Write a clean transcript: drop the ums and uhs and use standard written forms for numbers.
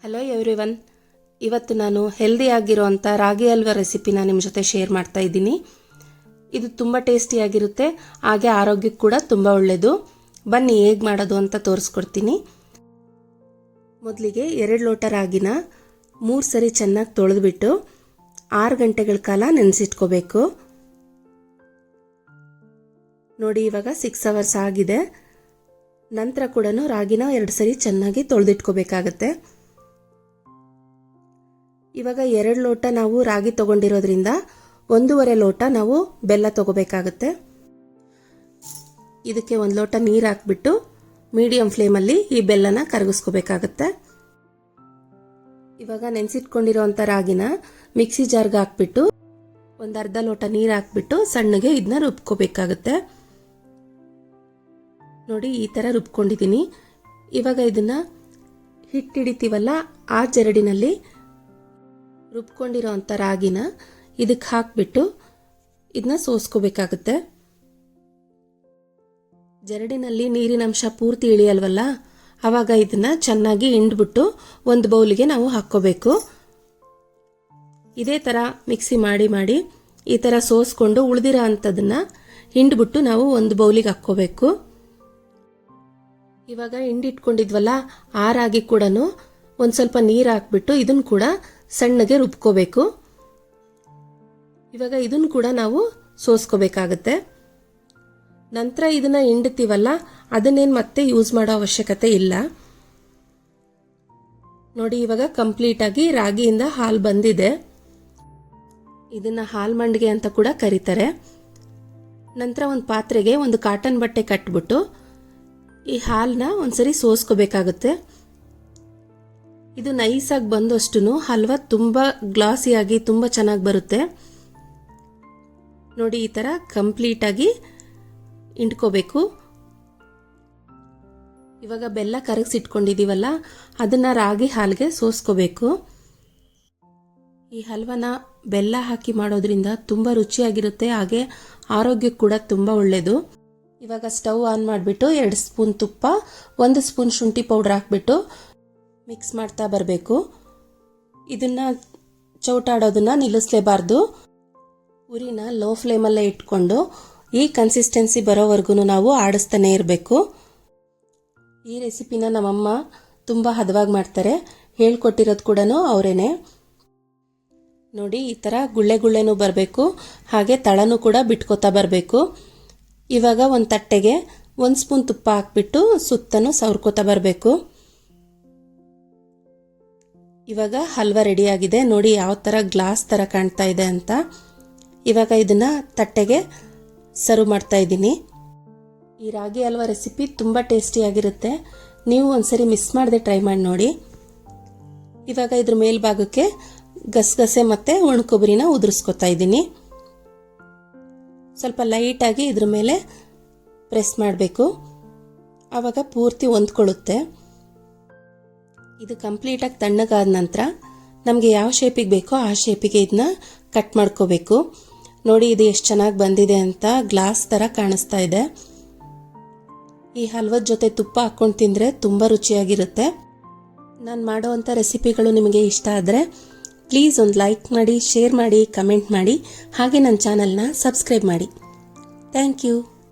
Hello everyone, ಇವತ್ತು ನಾನು healthy ಆಗಿರುವಂಥ ರಾಗಿ ಹಲ್ವಾ ರೆಸಿಪಿನ ನಿಮ್ಮ ಜೊತೆ ಶೇರ್ ಮಾಡ್ತಾ ಇದ್ದೀನಿ. ಇದು ತುಂಬ ಟೇಸ್ಟಿಯಾಗಿರುತ್ತೆ, ಹಾಗೆ ಆರೋಗ್ಯಕ್ಕೆ ಕೂಡ ತುಂಬ ಒಳ್ಳೆಯದು. ಬನ್ನಿ ಹೇಗೆ ಮಾಡೋದು ಅಂತ ತೋರಿಸ್ಕೊಡ್ತೀನಿ. ಮೊದಲಿಗೆ 2 ಲೋಟ ರಾಗಿನ 3 ಸರಿ ಚೆನ್ನಾಗಿ ತೊಳೆದ್ಬಿಟ್ಟು 6 ಗಂಟೆಗಳ ಕಾಲ ನೆನೆಸಿಟ್ಕೋಬೇಕು. ನೋಡಿ, ಇವಾಗ 6 ಅವರ್ಸ್ ಆಗಿದೆ. ನಂತರ ಕೂಡ ರಾಗಿನ 2 ಸರಿ ಚೆನ್ನಾಗಿ ತೊಳೆದಿಟ್ಕೋಬೇಕಾಗತ್ತೆ. ಇವಾಗ 2 ಲೋಟ ನಾವು ರಾಗಿ ತಗೊಂಡಿರೋದ್ರಿಂದ 1.5 ಲೋಟ ನಾವು ಬೆಲ್ಲ ತಗೋಬೇಕಾಗತ್ತೆ. ಇದಕ್ಕೆ 1 ಲೋಟ ನೀರು ಹಾಕ್ಬಿಟ್ಟು ಮೀಡಿಯಂ ಫ್ಲೇಮಲ್ಲಿ ಈ ಬೆಲ್ಲನ ಕರಗಿಸ್ಕೋಬೇಕಾಗತ್ತೆ. ಇವಾಗ ನೆನೆಸಿಟ್ಕೊಂಡಿರೋಂಥ ರಾಗಿನ ಮಿಕ್ಸಿ ಜಾರ್ಗೆ ಹಾಕ್ಬಿಟ್ಟು 1/2 ಲೋಟ ನೀರು ಹಾಕ್ಬಿಟ್ಟು ಸಣ್ಣಗೆ ಇದನ್ನ ರುಬ್ಕೋಬೇಕಾಗತ್ತೆ. ನೋಡಿ, ಈ ಥರ ರುಬ್ಕೊಂಡಿದ್ದೀನಿ. ಇವಾಗ ಇದನ್ನ ಹಿಟ್ಟಿಡಿತೀವಲ್ಲ, ಆ ಜರಡಿನಲ್ಲಿ ರುಬ್ಕೊಂಡಿರೋ ಅಂಥ ರಾಗಿನ ಇದಕ್ಕೆ ಹಾಕ್ಬಿಟ್ಟು ಇದನ್ನ ಸೋಸ್ಕೋಬೇಕಾಗುತ್ತೆ. ಜರಡಿನಲ್ಲಿ ನೀರಿನಂಶ ಪೂರ್ತಿ ಇಳಿಯಲ್ವಲ್ಲ, ಆವಾಗ ಇದನ್ನ ಚೆನ್ನಾಗಿ ಹಿಂಡ್ಬಿಟ್ಟು ಒಂದು ಬೌಲಿಗೆ ನಾವು ಹಾಕ್ಕೋಬೇಕು. ಇದೇ ಥರ ಮಿಕ್ಸಿ ಮಾಡಿ ಈ ಥರ ಸೋಸ್ಕೊಂಡು ಉಳಿದಿರೋ ಅಂಥದನ್ನ ಹಿಂಡ್ಬಿಟ್ಟು ನಾವು ಒಂದು ಬೌಲಿಗೆ ಹಾಕ್ಕೋಬೇಕು. ಇವಾಗ ಹಿಂಡಿಟ್ಕೊಂಡಿದ್ವಲ್ಲ, ಆ ರಾಗಿ ಕೂಡ ಒಂದು ಸ್ವಲ್ಪ ನೀರು ಹಾಕ್ಬಿಟ್ಟು ಇದನ್ನು ಕೂಡ ಸಣ್ಣಗೆ ರುಬ್ಕೋಬೇಕು. ಇವಾಗ ಇದನ್ನು ಕೂಡ ನಾವು ಸೋಸ್ಕೋಬೇಕಾಗತ್ತೆ. ನಂತರ ಇದನ್ನ ಹಿಂಡ್ತೀವಲ್ಲ, ಅದನ್ನೇನು ಮತ್ತೆ ಯೂಸ್ ಮಾಡೋ ಅವಶ್ಯಕತೆ ಇಲ್ಲ. ನೋಡಿ, ಇವಾಗ ಕಂಪ್ಲೀಟ್ ಆಗಿ ರಾಗಿಯಿಂದ ಹಾಲು ಬಂದಿದೆ. ಇದನ್ನ ಹಾಲು ಮಂಡಿಗೆ ಅಂತ ಕೂಡ ಕರೀತಾರೆ. ನಂತರ ಒಂದು ಪಾತ್ರೆಗೆ ಒಂದು ಕಾಟನ್ ಬಟ್ಟೆ ಕಟ್ಬಿಟ್ಟು ಈ ಹಾಲನ್ನ ಒಂದ್ಸರಿ ಸೋಸ್ಕೋಬೇಕಾಗುತ್ತೆ. ಇದು ನೈಸಾಗಿ ಬಂದಷ್ಟು ಹಲ್ವಾ ತುಂಬ ಗ್ಲಾಸಿಯಾಗಿ ತುಂಬ ಚೆನ್ನಾಗಿ ಬರುತ್ತೆ. ನೋಡಿ, ಈ ಥರ ಕಂಪ್ಲೀಟಾಗಿ ಹಿಂಡ್ಕೋಬೇಕು. ಇವಾಗ ಬೆಲ್ಲ ಕರಗಿಸಿಟ್ಕೊಂಡಿದ್ದೀವಲ್ಲ, ಅದನ್ನು ರಾಗಿ ಹಾಲಿಗೆ ಸೋಸ್ಕೋಬೇಕು. ಈ ಹಲ್ವಾನ ಬೆಲ್ಲ ಹಾಕಿ ಮಾಡೋದ್ರಿಂದ ತುಂಬ ರುಚಿಯಾಗಿರುತ್ತೆ, ಹಾಗೆ ಆರೋಗ್ಯಕ್ಕೆ ಕೂಡ ತುಂಬ ಒಳ್ಳೆಯದು. ಇವಾಗ ಸ್ಟವ್ ಆನ್ ಮಾಡಿಬಿಟ್ಟು 2 ಸ್ಪೂನ್ ತುಪ್ಪ, 1 ಸ್ಪೂನ್ ಶುಂಠಿ ಪೌಡರ್ ಹಾಕ್ಬಿಟ್ಟು ಮಿಕ್ಸ್ ಮಾಡ್ತಾ ಬರಬೇಕು. ಇದನ್ನು ಚೌಟಾಡೋದನ್ನ ನಿಲ್ಲಿಸಲೇಬಾರ್ದು. ಉರಿನ ಲೋ ಫ್ಲೇಮಲ್ಲೇ ಇಟ್ಕೊಂಡು ಈ ಕನ್ಸಿಸ್ಟೆನ್ಸಿ ಬರೋವರೆಗೂ ನಾವು ಆಡಿಸ್ತಾನೆ ಇರಬೇಕು. ಈ ರೆಸಿಪಿನ ನಮ್ಮಮ್ಮ ತುಂಬ ಹದವಾಗಿ ಮಾಡ್ತಾರೆ, ಹೇಳ್ಕೊಟ್ಟಿರೋದು ಕೂಡ ಅವರೇನೆ. ನೋಡಿ, ಈ ಥರ ಗುಳ್ಳೆನೂ ಬರಬೇಕು, ಹಾಗೆ ತಳನೂ ಕೂಡ ಬಿಟ್ಕೋತಾ ಬರಬೇಕು. ಇವಾಗ ಒಂದು ತಟ್ಟೆಗೆ 1 ಸ್ಪೂನ್ ತುಪ್ಪ ಹಾಕ್ಬಿಟ್ಟು ಸುತ್ತನೂ ಸವರ್ಕೋತಾ ಬರಬೇಕು. ಇವಾಗ ಹಲ್ವಾ ರೆಡಿಯಾಗಿದೆ. ನೋಡಿ ಯಾವ ಥರ ಗ್ಲಾಸ್ ಥರ ಕಾಣ್ತಾ ಇದೆ ಅಂತ. ಇವಾಗ ಇದನ್ನು ತಟ್ಟೆಗೆ ಸರ್ವ್ ಮಾಡ್ತಾ ಇದ್ದೀನಿ. ಈ ರಾಗಿ ಹಲ್ವಾ ರೆಸಿಪಿ ತುಂಬ ಟೇಸ್ಟಿಯಾಗಿರುತ್ತೆ, ನೀವು ಒಂದ್ಸರಿ ಮಿಸ್ ಮಾಡದೆ ಟ್ರೈ ಮಾಡಿ ನೋಡಿ. ಇವಾಗ ಇದ್ರ ಮೇಲ್ಭಾಗಕ್ಕೆ ಗಸಗಸೆ ಮತ್ತು ಒಣಕೊಬ್ಬರಿನ ಉದುರಿಸ್ಕೊತಾ ಇದ್ದೀನಿ. ಸ್ವಲ್ಪ ಲೈಟಾಗಿ ಇದ್ರ ಮೇಲೆ ಪ್ರೆಸ್ ಮಾಡಬೇಕು, ಆವಾಗ ಪೂರ್ತಿ ಹೊಂದ್ಕೊಳ್ಳುತ್ತೆ. ಇದು ಕಂಪ್ಲೀಟಾಗಿ ತಣ್ಣಗಾದ ನಂತರ ನಮಗೆ ಯಾವ ಶೇಪಿಗೆ ಬೇಕೋ ಆ ಶೇಪಿಗೆ ಇದನ್ನ ಕಟ್ ಮಾಡ್ಕೋಬೇಕು. ನೋಡಿ, ಇದು ಎಷ್ಟು ಚೆನ್ನಾಗಿ ಬಂದಿದೆ ಅಂತ ಗ್ಲಾಸ್ ಥರ ಕಾಣಿಸ್ತಾ ಇದೆ. ಈ ಹಲ್ವದ ಜೊತೆ ತುಪ್ಪ ಹಾಕ್ಕೊಂಡು ತಿಂದರೆ ತುಂಬ ರುಚಿಯಾಗಿರುತ್ತೆ. ನಾನು ಮಾಡೋವಂಥ ರೆಸಿಪಿಗಳು ನಿಮಗೆ ಇಷ್ಟ ಆದರೆ ಪ್ಲೀಸ್ ಒಂದು ಲೈಕ್ ಮಾಡಿ, ಶೇರ್ ಮಾಡಿ, ಕಮೆಂಟ್ ಮಾಡಿ, ಹಾಗೆ ನನ್ನ ಚಾನಲ್ನ ಸಬ್ಸ್ಕ್ರೈಬ್ ಮಾಡಿ. Thank you.